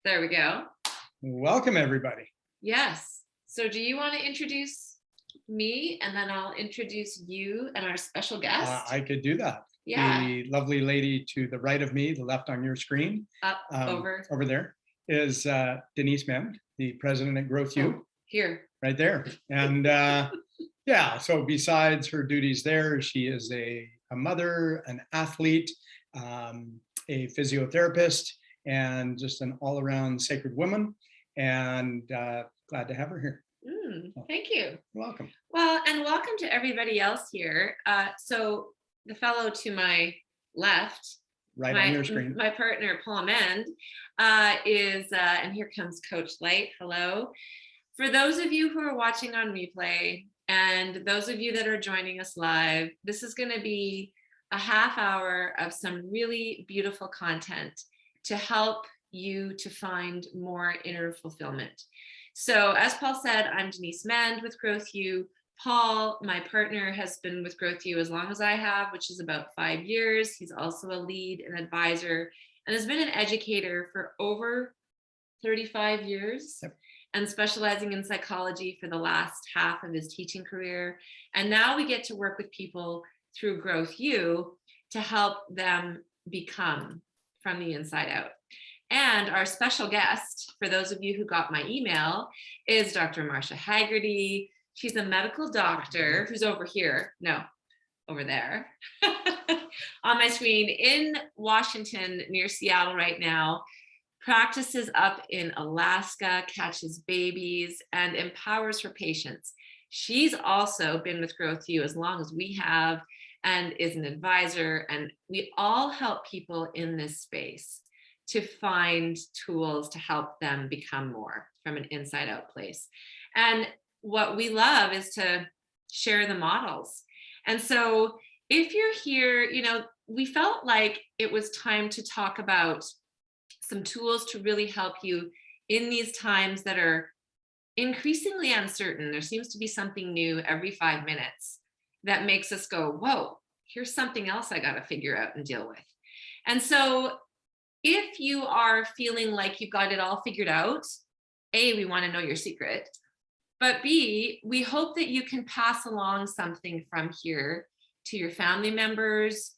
There we go. Welcome, everybody. Yes. So do you want to introduce me and then I'll introduce you and our special guest? I could do that. Yeah. The lovely lady to the right of me, the left on your screen, Up, over there, is Denise Mend, the president at Growth U, here. right there. And yeah, so besides her duties there, she is a mother, an athlete, a physiotherapist, and just an all-around sacred woman. And glad to have her here. Thank you. You're welcome. Well, and welcome to everybody else here. So the fellow to my left, Right on your screen, my partner, Paul Mend, is, and here comes Coach Light. Hello. For those of you who are watching on replay and those of you that are joining us live, this is going to be a half hour of some really beautiful content to help you to find more inner fulfillment. So as Paul said, I'm Denise Mend with Growth U. Paul, my partner, has been with Growth U as long as I have, which is about 5 years. He's also a lead and advisor and has been an educator for over 35 years. Yep. And specializing in psychology for the last half of his teaching career. And now we get to work with people through Growth U to help them become from the inside out. And our special guest, for those of you who got my email, is Dr. Marcia Haggerty. She's a medical doctor who's over here. No, over there on my screen in Washington, near Seattle right now. Practices up in Alaska, catches babies, and empowers her patients. She's also been with Growth U as long as we have and is an advisor. And we all help people in this space to find tools to help them become more from an inside out place. And what we love is to share the models. And so if you're here, we felt like it was time to talk about some tools to really help you in these times that are increasingly uncertain. There seems to be something new every 5 minutes that makes us go, whoa, here's something else I got to figure out and deal with. And so if you are feeling like you've got it all figured out, A, we want to know your secret, but B, we hope that you can pass along something from here to your family members,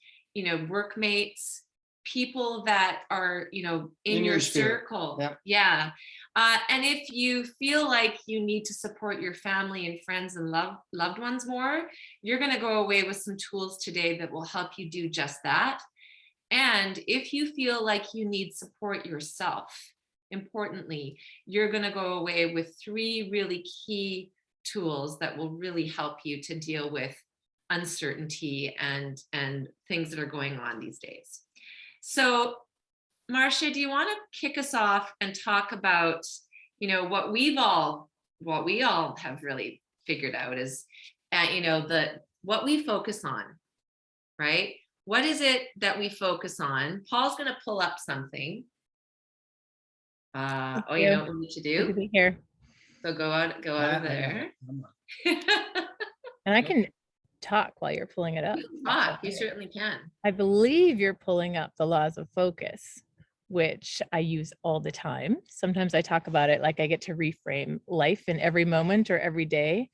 workmates, people that are, in your circle. Yep. Yeah. And if you feel like you need to support your family and friends and loved ones more, you're going to go away with some tools today that will help you do just that. And if you feel like you need support yourself, importantly, you're going to go away with 3 really key tools that will really help you to deal with uncertainty and things that are going on these days. So, Marcia, do you want to kick us off and talk about, what we all have really figured out is, what we focus on, right? What is it that we focus on? Paul's going to pull up something. You know what we need to do? Good to be here. So go out of there. And I can talk while you're pulling it up. You certainly can. I believe you're pulling up the laws of focus, which I use all the time. Sometimes I talk about it like I get to reframe life in every moment or every day.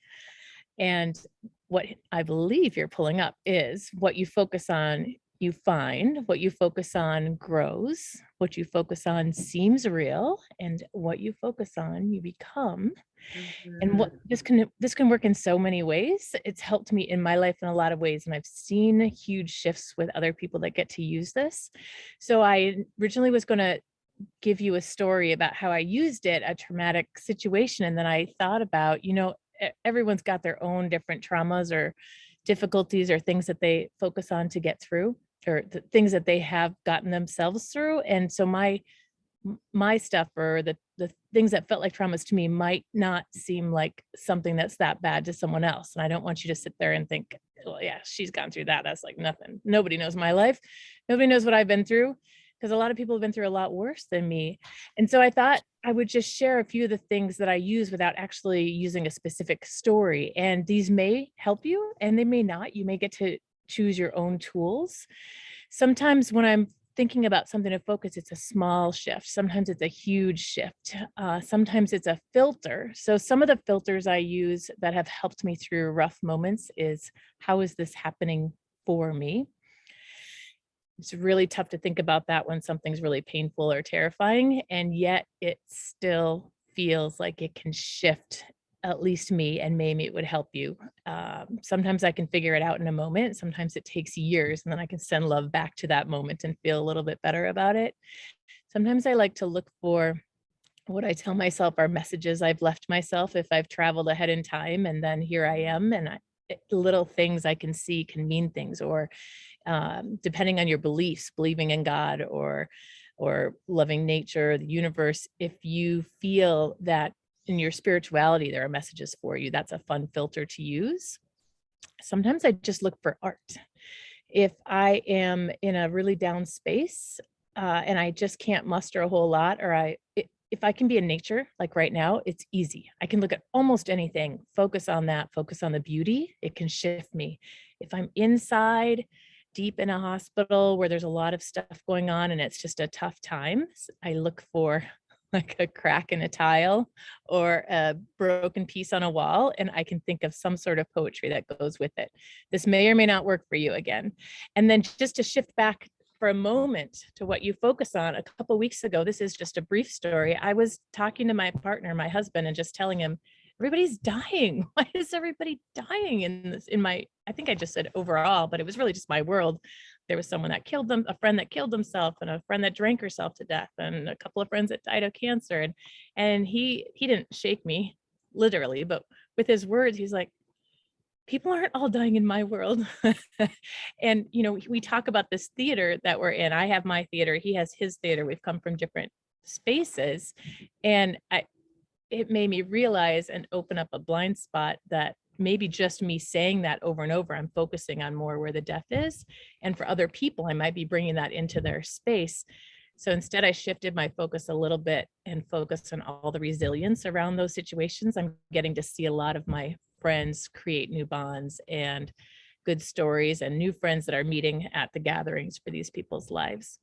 And what I believe you're pulling up is what you focus on, you find. What you focus on grows. What you focus on seems real, and what you focus on, you become. Mm-hmm. And what this can work in so many ways. It's helped me in my life in a lot of ways, and I've seen huge shifts with other people that get to use this. So I originally was going to give you a story about how I used it, a traumatic situation, and then I thought about, everyone's got their own different traumas or difficulties or things that they focus on to get through, or the things that they have gotten themselves through. And so my stuff, or the things that felt like traumas to me, might not seem like something that's that bad to someone else. And I don't want you to sit there and think, well, yeah, she's gone through that. That's like nothing. Nobody knows my life. Nobody knows what I've been through, because a lot of people have been through a lot worse than me. And so I thought I would just share a few of the things that I use without actually using a specific story. And these may help you and they may not. You may get to choose your own tools. Sometimes when I'm thinking about something to focus, it's a small shift. Sometimes it's a huge shift. Sometimes it's a filter. So some of the filters I use that have helped me through rough moments is, how is this happening for me? It's really tough to think about that when something's really painful or terrifying, and yet it still feels like it can shift at least me, and maybe it would help you. Sometimes I can figure it out in a moment. Sometimes it takes years, and then I can send love back to that moment and feel a little bit better about it. Sometimes I like to look for what I tell myself are messages I've left myself if I've traveled ahead in time, and then here I am, and little things I can see can mean things, or depending on your beliefs, believing in God or loving nature, the universe. If you feel that in your spirituality there are messages for you, that's a fun filter to use. Sometimes I just look for art. If I am in a really down space and I just can't muster a whole lot, or if I can be in nature, like right now, it's easy. I can look at almost anything, focus on that, focus on the beauty. It can shift me. If I'm inside, deep in a hospital where there's a lot of stuff going on and it's just a tough time, I look for like a crack in a tile or a broken piece on a wall, and I can think of some sort of poetry that goes with it. This may or may not work for you again. And then just to shift back for a moment to what you focus on, a couple of weeks ago, this is just a brief story. I was talking to my partner, my husband, and just telling him, everybody's dying. Why is everybody dying I think I just said overall, but it was really just my world. There was someone that killed them, a friend that killed himself, and a friend that drank herself to death, and a couple of friends that died of cancer. And he didn't shake me literally, but with his words, he's like, people aren't all dying in my world. And, we talk about this theater that we're in. I have my theater. He has his theater. We've come from different spaces. And it made me realize and open up a blind spot that maybe just me saying that over and over, I'm focusing on more where the death is. And for other people, I might be bringing that into their space. So instead, I shifted my focus a little bit and focused on all the resilience around those situations. I'm getting to see a lot of my friends create new bonds and good stories, and new friends that are meeting at the gatherings for these people's lives.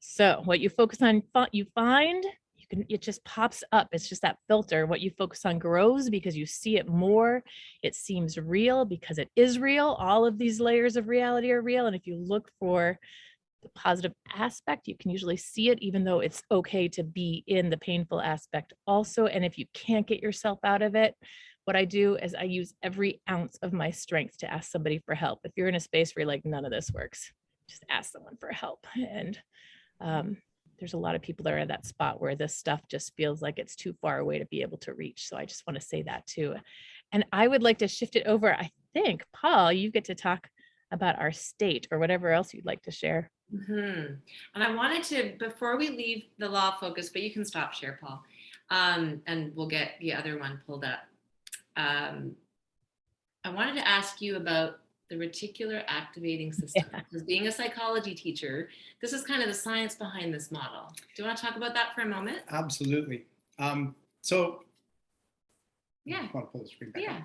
So what you focus on, you find, it just pops up. It's just that filter. What you focus on grows because you see it more. It seems real because it is real. All of these layers of reality are real. And if you look for the positive aspect, you can usually see it, even though it's okay to be in the painful aspect also. And if you can't get yourself out of it, what I do is I use every ounce of my strength to ask somebody for help. If you're in a space where you're like, none of this works, just ask someone for help. And there's a lot of people that are at that spot where this stuff just feels like it's too far away to be able to reach. So I just want to say that too. And I would like to shift it over. I think, Paul, you get to talk about our state or whatever else you'd like to share. Mm-hmm. And I wanted to, before we leave the law focus, but you can stop share, Paul, and we'll get the other one pulled up. I wanted to ask you about the reticular activating system. Yeah. Because being a psychology teacher, this is kind of the science behind this model. Do you want to talk about that for a moment? Absolutely. Yeah. I want to pull the screen back. Yeah. Up.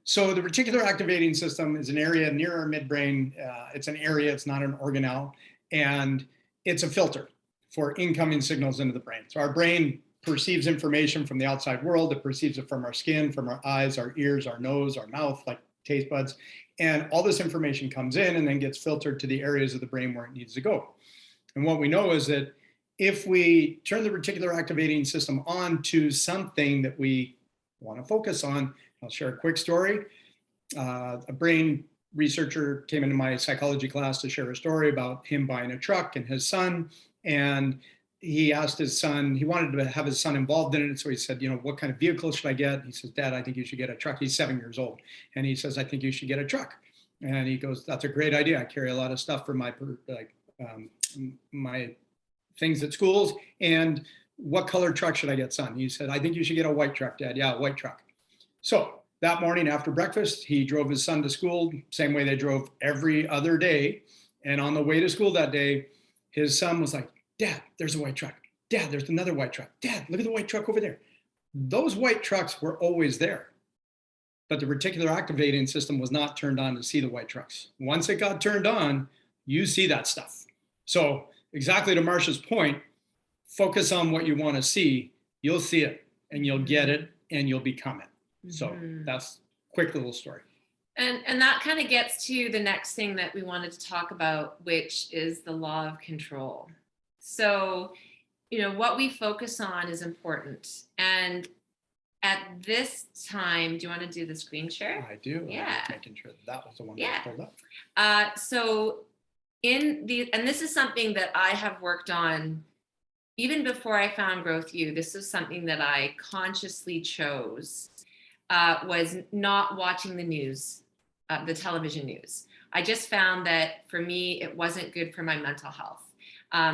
So the reticular activating system is an area near our midbrain. It's an area, it's not an organelle, and it's a filter for incoming signals into the brain. So our brain perceives information from the outside world. It perceives it from our skin, from our eyes, our ears, our nose, our mouth, like taste buds. And all this information comes in and then gets filtered to the areas of the brain where it needs to go. And what we know is that if we turn the reticular activating system on to something that we want to focus on, I'll share a quick story. A brain researcher came into my psychology class to share a story about him buying a truck and his son. And he asked his son, he wanted to have his son involved in it. So he said, what kind of vehicle should I get? He says, Dad, I think you should get a truck. He's 7 years old. And he says, I think you should get a truck. And he goes, that's a great idea. I carry a lot of stuff for my things at schools. And what color truck should I get, son? He said, I think you should get a white truck, Dad. Yeah, a white truck. So that morning after breakfast, he drove his son to school, same way they drove every other day. And on the way to school that day, his son was like, Dad, there's a white truck. Dad, there's another white truck. Dad, look at the white truck over there. Those white trucks were always there, but the reticular activating system was not turned on to see the white trucks. Once it got turned on, you see that stuff. So exactly to Marcia's point, focus on what you want to see, you'll see it and you'll get it and you'll become it. So that's a quick little story. And that kind of gets to the next thing that we wanted to talk about, which is the law of control. So, what we focus on is important. And at this time, do you want to do the screen share? I do. Yeah. I'm making sure that was the one Yeah. that pulled up. So and this is something that I have worked on even before I found Growth U. This is something that I consciously chose, was not watching the news, the television news. I just found that for me, it wasn't good for my mental health.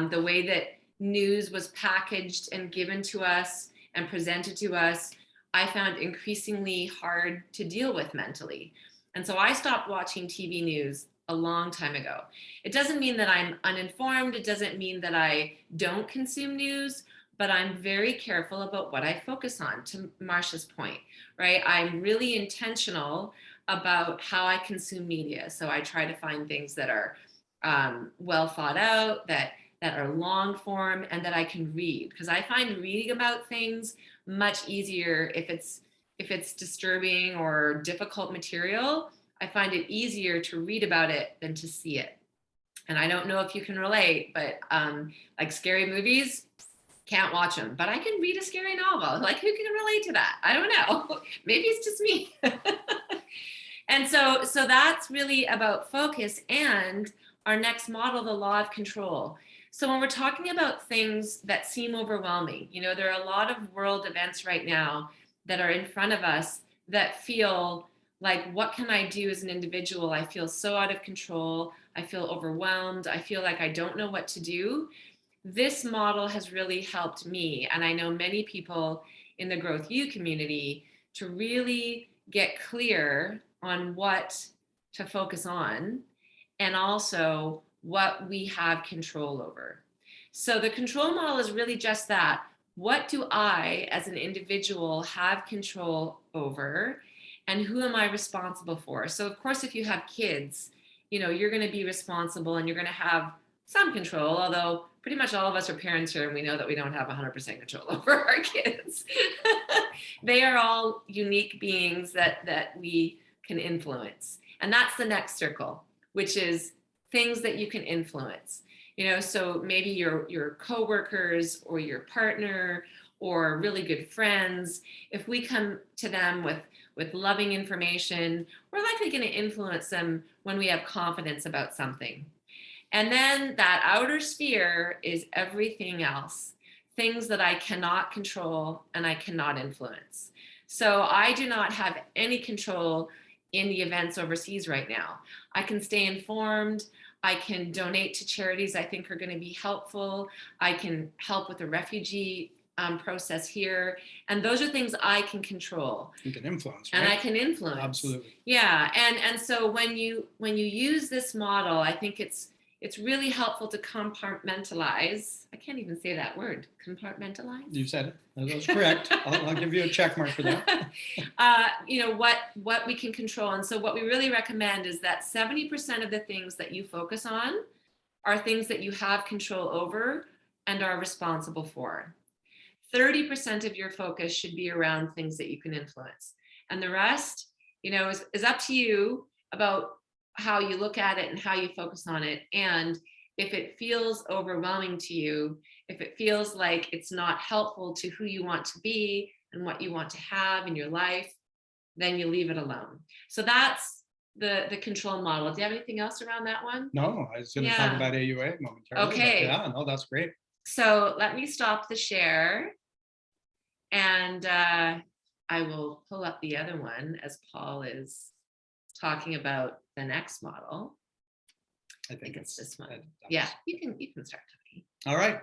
The way that news was packaged and given to us and presented to us, I found increasingly hard to deal with mentally. And so I stopped watching TV news a long time ago. It doesn't mean that I'm uninformed. It doesn't mean that I don't consume news, but I'm very careful about what I focus on, to Marcia's point, right? I'm really intentional about how I consume media. So I try to find things that are well thought out, that are long form, and that I can read, because I find reading about things much easier if it's disturbing or difficult material. I find it easier to read about it than to see it. And I don't know if you can relate, but like scary movies, can't watch them, but I can read a scary novel. Like, who can relate to that? I don't know. Maybe it's just me. And so that's really about focus and our next model, the law of control. So when we're talking about things that seem overwhelming, there are a lot of world events right now that are in front of us that feel like, what can I do as an individual? I feel so out of control. I feel overwhelmed. I feel like I don't know what to do. This model has really helped me, and I know many people in the Growth U community, to really get clear on what to focus on and also what we have control over. So the control model is really just that. What do I, as an individual, have control over? And who am I responsible for? So of course, if you have kids, you're going to be responsible and you're going to have some control, although pretty much all of us are parents here and we know that we don't have 100% control over our kids. They are all unique beings that we can influence. And that's the next circle, which is things that you can influence. So maybe your coworkers or your partner or really good friends, if we come to them with loving information, we're likely going to influence them when we have confidence about something. And then that outer sphere is everything else, things that I cannot control and I cannot influence. So I do not have any control in the events overseas right now. I can stay informed. I can donate to charities I think are going to be helpful. I can help with the refugee process here. And those are things I can control. You can influence, right? And I can influence. Absolutely. Yeah. And so when you use this model, I think it's really helpful to compartmentalize. I can't even say that word, compartmentalize. You said it. That was correct. I'll give you a check mark for that. What we can control. And so what we really recommend is that 70% of the things that you focus on are things that you have control over and are responsible for. 30% of your focus should be around things that you can influence. And the rest, is up to you about how you look at it and how you focus on it. And if it feels overwhelming to you, if it feels like it's not helpful to who you want to be and what you want to have in your life, then you leave it alone. So that's the control model. Do you have anything else around that one? No, I was going to talk about AUA momentarily. Okay. Yeah, no, that's great. So let me stop the share and I will pull up the other one as Paul is talking about the next model. I think it's this one. Yeah, you can start talking. All right.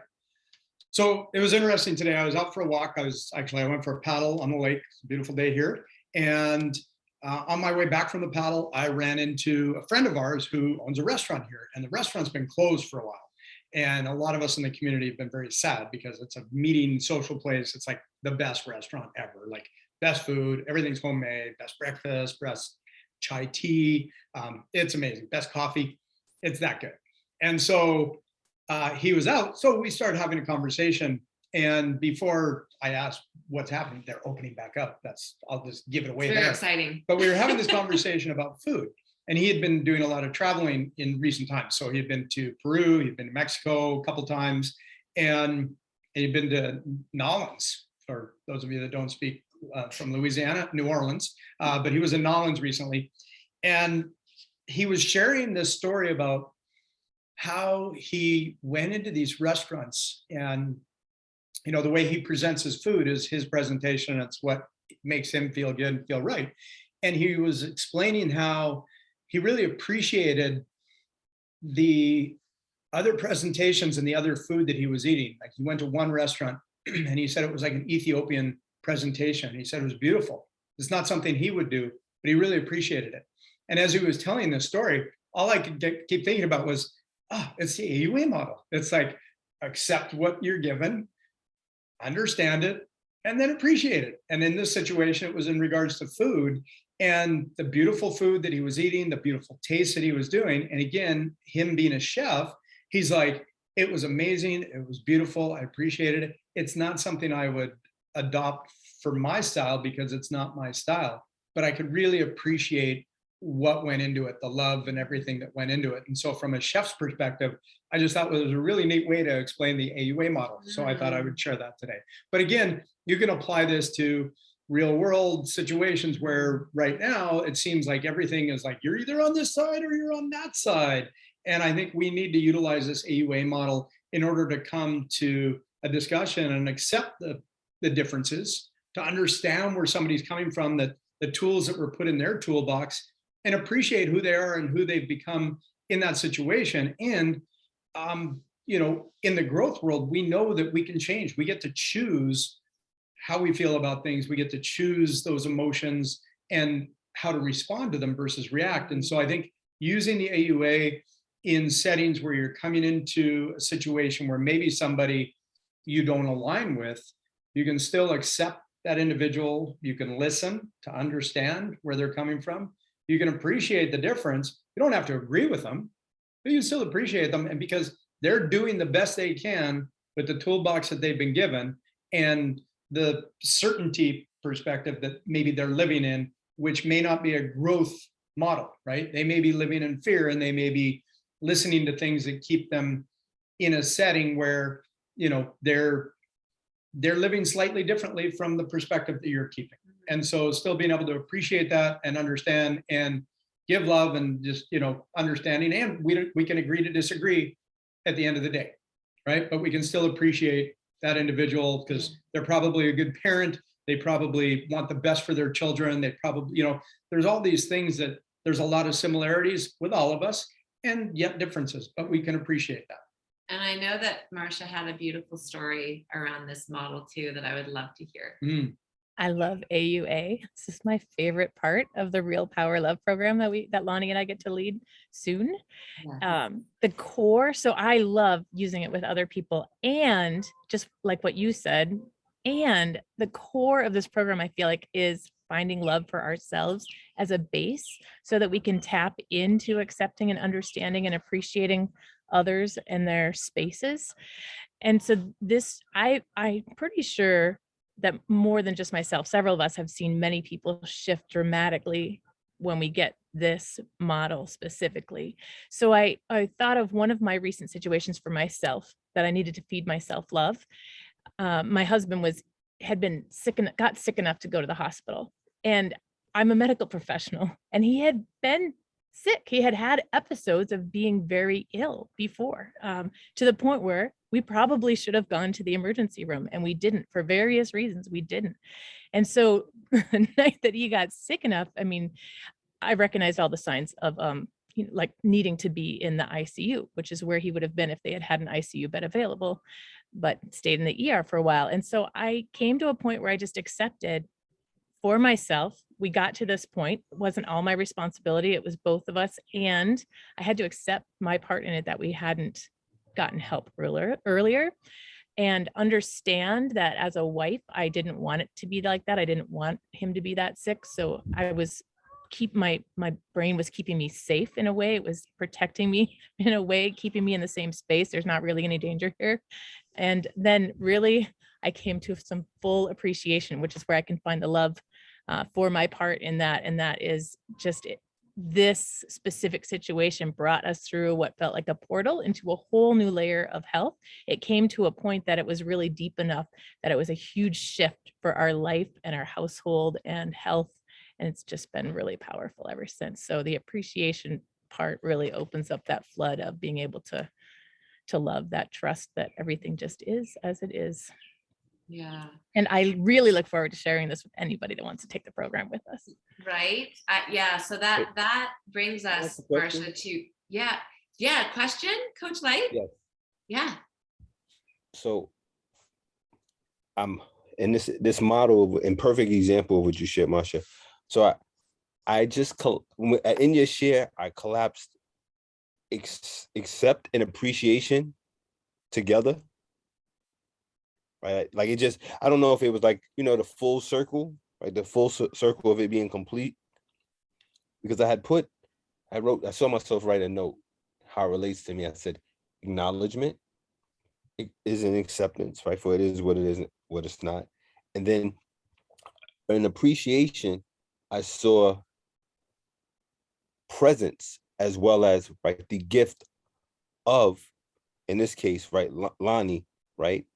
So it was interesting today. I was out for a walk. I went for a paddle on the lake. It's a beautiful day here. And on my way back from the paddle, I ran into a friend of ours who owns a restaurant here. And the restaurant's been closed for a while. And a lot of us in the community have been very sad because it's a meeting social place. It's like the best restaurant ever, like best food, everything's homemade, best breakfast, best chai tea. It's amazing. Best coffee. It's that good. And so he was out. So we started having a conversation. And before I asked what's happening, they're opening back up. I'll just give it away Very there. exciting. But we were having this conversation about food. And he had been doing a lot of traveling in recent times. So he had been to Peru, he'd been to Mexico a couple times, and he'd been to Nolens, for those of you that don't speak from Louisiana, New Orleans. But he was in Nolens recently. And he was sharing this story about how he went into these restaurants, and the way he presents his food is his presentation. It's what makes him feel good and feel right. And he was explaining how he really appreciated the other presentations and the other food that he was eating. Like, he went to one restaurant and he said it was like an Ethiopian presentation. He said it was beautiful. It's not something he would do, but he really appreciated it. And as he was telling this story, all I could keep thinking about was, it's the AUA model. It's like, accept what you're given, understand it, and then appreciate it. And in this situation, it was in regards to food and the beautiful food that he was eating, the beautiful taste that he was doing. And again, him being a chef, he's like, it was amazing. It was beautiful. I appreciated it. It's not something I would adopt for my style because it's not my style, but I could really appreciate what went into it, the love and everything that went into it. And so from a chef's perspective, I just thought it was a really neat way to explain the AUA model. So I thought I would share that today. But again, you can apply this to real world situations where right now it seems like everything is like, you're either on this side or you're on that side. And I think we need to utilize this AUA model in order to come to a discussion and accept the differences, to understand where somebody's coming from, that the tools that were put in their toolbox, and appreciate who they are and who they've become in that situation. And, in the growth world, we know that we can change. We get to choose how we feel about things. We get to choose those emotions and how to respond to them versus react. And so I think using the AUA in settings where you're coming into a situation where maybe somebody you don't align with, you can still accept that individual. You can listen to understand where they're coming from. You can appreciate the difference. You don't have to agree with them, but you still appreciate them. And because they're doing the best they can with the toolbox that they've been given and the certainty perspective that maybe they're living in, which may not be a growth model, right? They may be living in fear, and they may be listening to things that keep them in a setting where, they're living slightly differently from the perspective that you're keeping. And so still being able to appreciate that and understand and give love and just, understanding. And we can agree to disagree at the end of the day, right? But we can still appreciate that individual because they're probably a good parent. They probably want the best for their children. They probably, there's all these things that there's a lot of similarities with all of us and yet differences, but we can appreciate that. And I know that Marcia had a beautiful story around this model too, that I would love to hear. I love AUA. This is my favorite part of the Real Power Love program that Lonnie and I get to lead soon. Yeah. The core, so I love using it with other people, and just like what you said, and the core of this program, I feel like, is finding love for ourselves as a base so that we can tap into accepting and understanding and appreciating others and their spaces. And so this, I'm pretty sure that more than just myself, several of us have seen many people shift dramatically when we get this model specifically. So I thought of one of my recent situations for myself that I needed to feed myself love. My husband had been sick and got sick enough to go to the hospital. And I'm a medical professional, and he had been sick. He had episodes of being very ill before, to the point where we probably should have gone to the emergency room, and we didn't. For various reasons, we didn't. And so the night that he got sick enough, I recognized all the signs of like needing to be in the ICU, which is where he would have been if they had had an ICU bed available, but stayed in the ER for a while. And so I came to a point where I just accepted for myself. We got to this point. It wasn't all my responsibility. It was both of us. And I had to accept my part in it, that we hadn't gotten help earlier, and understand that as a wife, I didn't want it to be like that. I didn't want him to be that sick. So I was my brain was keeping me safe in a way. It was protecting me in a way, keeping me in the same space. There's not really any danger here. And then really I came to some full appreciation, which is where I can find the love for my part in that. And that is just this specific situation brought us through what felt like a portal into a whole new layer of health. It came to a point that it was really deep enough that it was a huge shift for our life and our household and health. And it's just been really powerful ever since. So the appreciation part really opens up that flood of being able to love, that trust that everything just is as it is. Yeah. And I really look forward to sharing this with anybody that wants to take the program with us. Right. Yeah. So that brings us, Marcia, to question, Coach Light. Yes. Yeah. So in this model, in perfect example of what you shared, Marcia. So I just in your share, I collapsed accept and appreciation together. Right, like it just, I don't know if it was like, the full circle, like the full circle of it being complete, because I saw myself write a note how it relates to me. I said acknowledgement is an acceptance, right? For it is what it isn't, what it's not. And then in appreciation, I saw presence as well as, right, the gift of, in this case, right, Lonnie, right,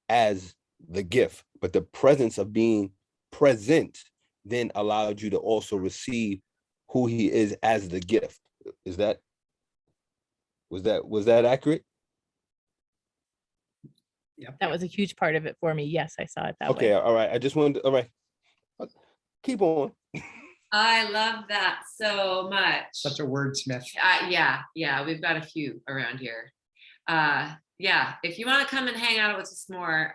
as the gift, but the presence of being present then allowed you to also receive who he is as the gift. Was that accurate? Yeah. That was a huge part of it for me. Yes, I saw it that way. Okay, all right. I just wanted to, all right. Keep on. I love that so much. Such a wordsmith. Yeah. We've got a few around here. Yeah, if you want to come and hang out with us more,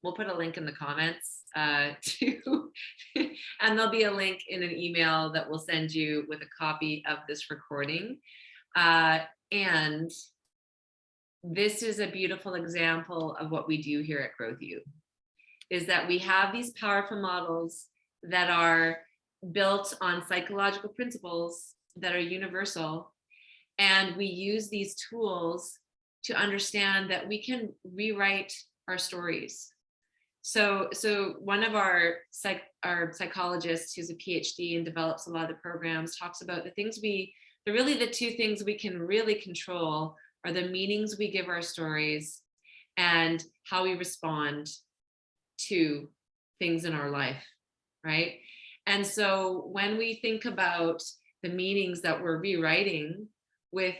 we'll put a link in the comments and there'll be a link in an email that we'll send you with a copy of this recording. And this is a beautiful example of what we do here at Growth U, is that we have these powerful models that are built on psychological principles that are universal. And we use these tools to understand that we can rewrite our stories. So one of our psychologists who's a PhD and develops a lot of the programs talks about the two things we can really control are the meanings we give our stories and how we respond to things in our life, right? And so when we think about the meanings that we're rewriting with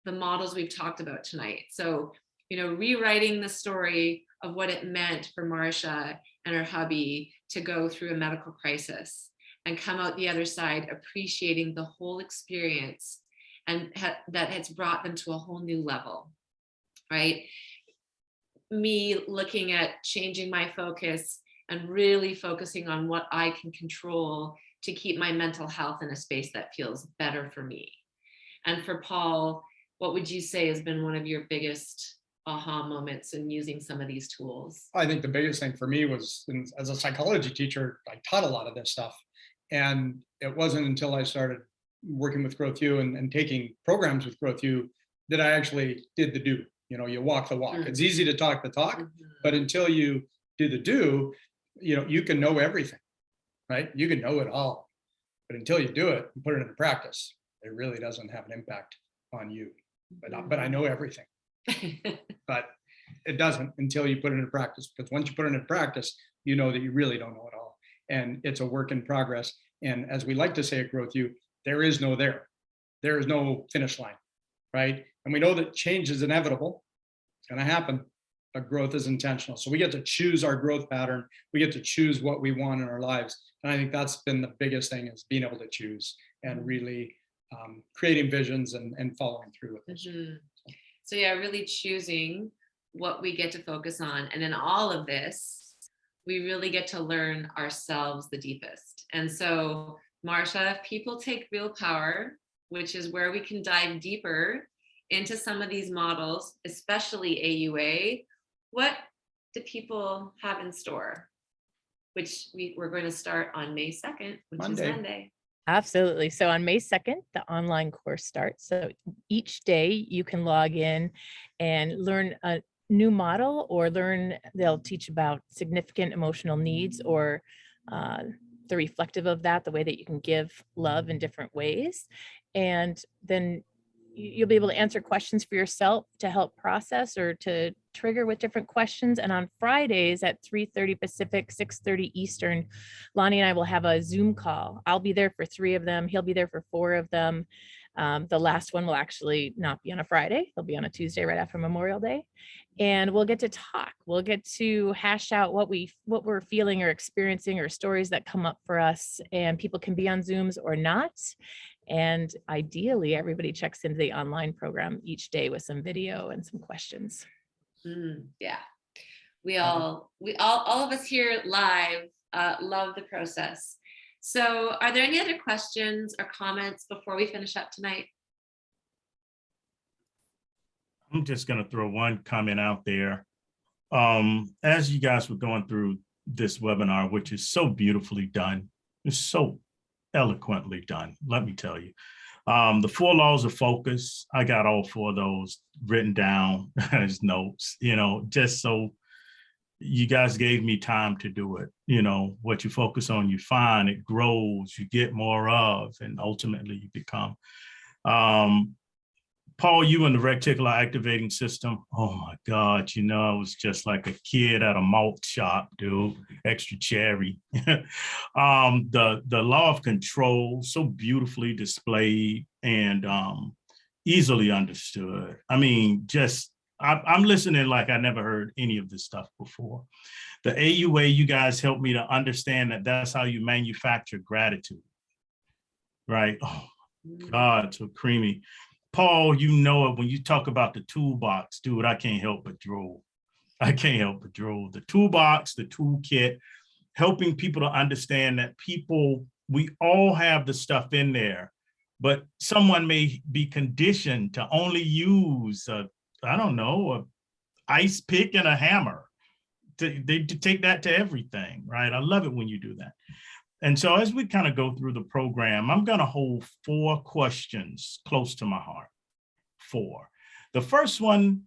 the models we've talked about tonight. So, rewriting the story of what it meant for Marcia and her hubby to go through a medical crisis and come out the other side appreciating the whole experience, and that has brought them to a whole new level, right? Me looking at changing my focus and really focusing on what I can control to keep my mental health in a space that feels better for me. And for Paul, what would you say has been one of your biggest aha moments in using some of these tools? I think the biggest thing for me was, as a psychology teacher, I taught a lot of this stuff. And it wasn't until I started working with Growth U and taking programs with Growth U that I actually did the do. You walk the walk. It's easy to talk the talk, but until you do the do, you can know everything, right? You can know it all. But until you do it and put it into practice, it really doesn't have an impact on you. But I know everything. But it doesn't until you put it into practice, because once you put it into practice, you know that you really don't know it all. And it's a work in progress. And as we like to say at Growth U, there is no there. There is no finish line, right? And we know that change is inevitable. It's going to happen, but growth is intentional. So we get to choose our growth pattern. We get to choose what we want in our lives. And I think that's been the biggest thing, is being able to choose and really creating visions and following through with this. So yeah, really choosing what we get to focus on. And in all of this, we really get to learn ourselves the deepest. And so, Marcia, if people take real power, which is where we can dive deeper into some of these models, especially AUA, what do people have in store? Which we're going to start on May 2nd, which is Monday. Absolutely. So on May 2nd, the online course starts. So each day you can log in and learn a new model, or they'll teach about significant emotional needs, or uh, the reflective of that, the way that you can give love in different ways. And then you'll be able to answer questions for yourself to help process or to trigger with different questions. And on Fridays at 3:30 Pacific, 6:30 Eastern, Lonnie and I will have a Zoom call. I'll be there for 3 of them. He'll be there for 4 of them. The last one will actually not be on a Friday. It'll be on a Tuesday right after Memorial Day. And we'll get to talk. We'll get to hash out what we're feeling or experiencing, or stories that come up for us. And people can be on Zooms or not. And ideally, everybody checks into the online program each day with some video and some questions. Yeah, all of us here live love the process. So are there any other questions or comments before we finish up tonight? I'm just going to throw one comment out there. As you guys were going through this webinar, which is so beautifully done, it's so eloquently done, let me tell you. The 4 laws of focus, I got all 4 of those written down as notes, just so you guys gave me time to do it. What you focus on, you find, it grows, you get more of, and ultimately you become. Paul, you and the reticular activating system, oh my God, I was just like a kid at a malt shop, dude, extra cherry. The law of control, so beautifully displayed and easily understood. I mean, I'm listening like I never heard any of this stuff before. The AUA, you guys helped me to understand that that's how you manufacture gratitude, right? Oh God, so creamy. Paul, you know it when you talk about the toolbox, dude, I can't help but drool. I can't help but drool. The toolbox, the toolkit, helping people to understand that we all have the stuff in there, but someone may be conditioned to only use a ice pick and a hammer. They take that to everything, right? I love it when you do that. And so as we kind of go through the program, I'm going to hold 4 questions close to my heart. 4. The first one,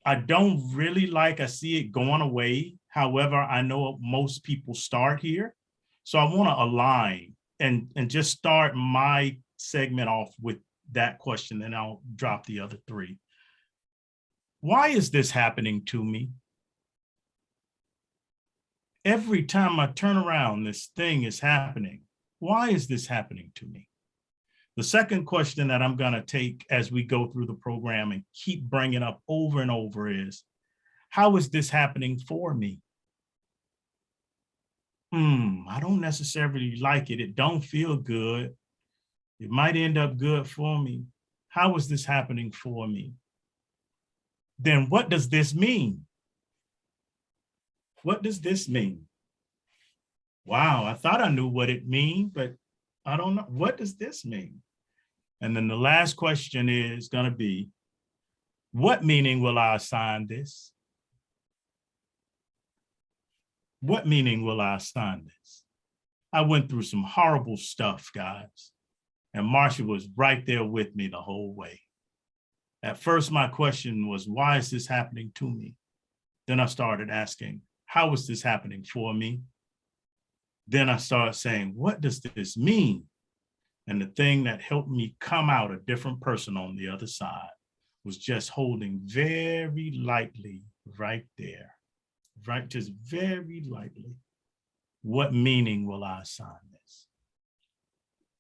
I don't really like. I see it going away. However, I know most people start here. So I want to align and just start my segment off with that question, and I'll drop the other 3. Why is this happening to me? Every time I turn around, this thing is happening. Why is this happening to me? The second question that I'm going to take as we go through the program and keep bringing up over and over is, how is this happening for me? I don't necessarily like it. It don't feel good. It might end up good for me. How is this happening for me? Then what does this mean? What does this mean? Wow, I thought I knew what it means, but I don't know. What does this mean? And then the last question is going to be, what meaning will I assign this? What meaning will I assign this? I went through some horrible stuff, guys, and Marcia was right there with me the whole way. At first, my question was, why is this happening to me? Then I started asking, how is this happening for me? Then I started saying, what does this mean? And the thing that helped me come out a different person on the other side was just holding very lightly right there, right? Just very lightly. What meaning will I assign this?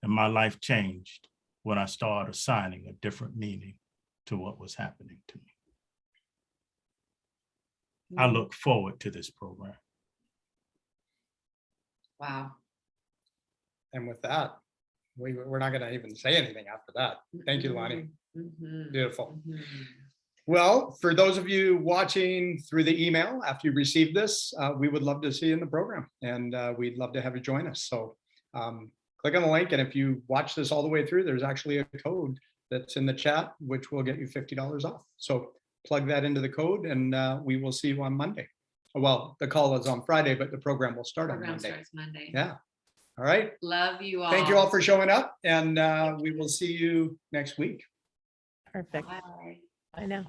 And my life changed when I started assigning a different meaning to what was happening to me. I look forward to this program. Wow. And with that, we're not going to even say anything after that. Thank you, Lonnie. Beautiful. Well, for those of you watching through the email after you receive this, we would love to see you in the program, and we'd love to have you join us. So click on the link, and if you watch this all the way through, there's actually a code that's in the chat, which will get you $50 off. So plug that into the code, and we will see you on Monday. Well, the call is on Friday, but the program will start on Monday. Starts Monday. Yeah. All right. Love you all. Thank you all for showing up, and we will see you next week. Perfect. Bye. I know.